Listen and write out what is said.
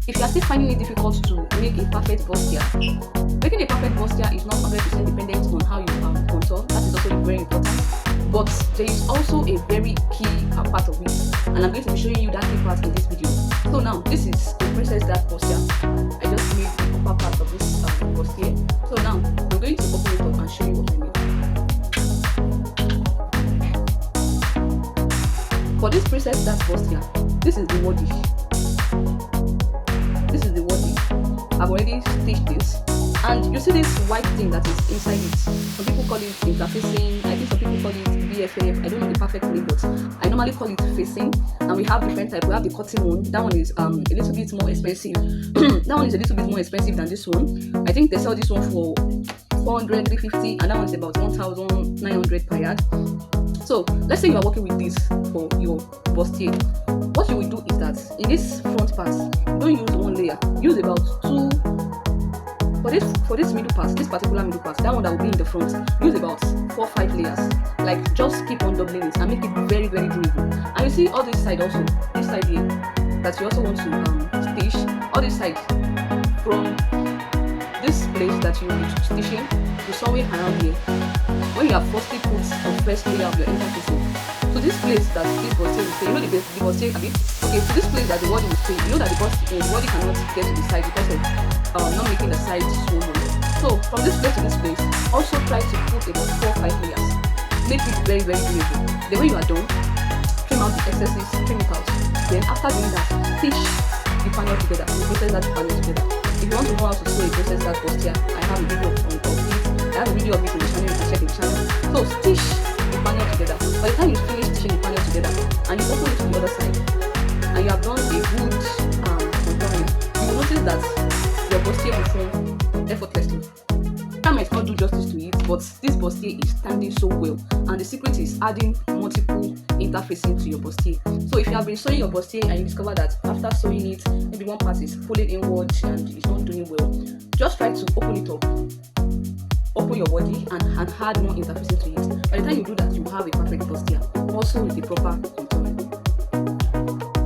If you are still finding it difficult to make a perfect bustier, making a perfect bustier is not 100% dependent on how you contour. That is also very important. But there is also a very key part of it, and I'm going to be showing you that key part in this video. So now, this is the princess that bustier. I just made the upper part of this bustier. So now, I'm going to open it up and show you what I made. For this princess that bustier, this is the body. This is the body. I've already stitched this, and you see this white thing that is inside it. Some people call it interfacing. I think some people call it BFF. I don't know the perfect name, but I normally call it facing. And we have different types. We have the cotton one. That one is a little bit more expensive. That one is a little bit more expensive than this one. I think they sell this one for 400, 350, and that one is about 1,900 per yard. So let's say you are working with this for your bustier. What you will do is that in this front part, don't use one layer. Use about two. For this middle part, this particular middle part, that one that will be in the front, use about 4 or 5 layers. Like, just keep on doubling it and make it very, very durable. And you see all this side also, this side here, that you also want to stitch. All this side from this place that you will be stitching to somewhere around here. When you have firstly put the first layer of your interfacing, so this place that this bustier will stay, you know the bustier a bit. Okay, so this place that the body will stay, you know that the body cannot get to the side because of not making the sides so long. So from this place to this place, also try to put about 4 or 5 layers. Make it very, very durable. Then when you are done, trim out the excesses, trim it out. Then after doing that, stitch the panel together. You process that panel together. If you want to know how to sew a process that bustier, I have a video of it. I have a video of it in the channel. You can check in the channel. So stitch the panel together. By the time you finish stitching the panel together, and you open it to the other side, and you have done a good contouring, you will notice that your bustier will form effortlessly. I might not do justice to it, but this bustier is standing so well, and the secret is adding multiple interfacing to your bustier. So if you have been sewing your bustier and you discover that after sewing it, maybe one part is pulling inward and it's not doing well, just try to open it up, open your body, and add more interfacing to it. By the time you do that, you will have a perfect bustier, also with the proper contouring.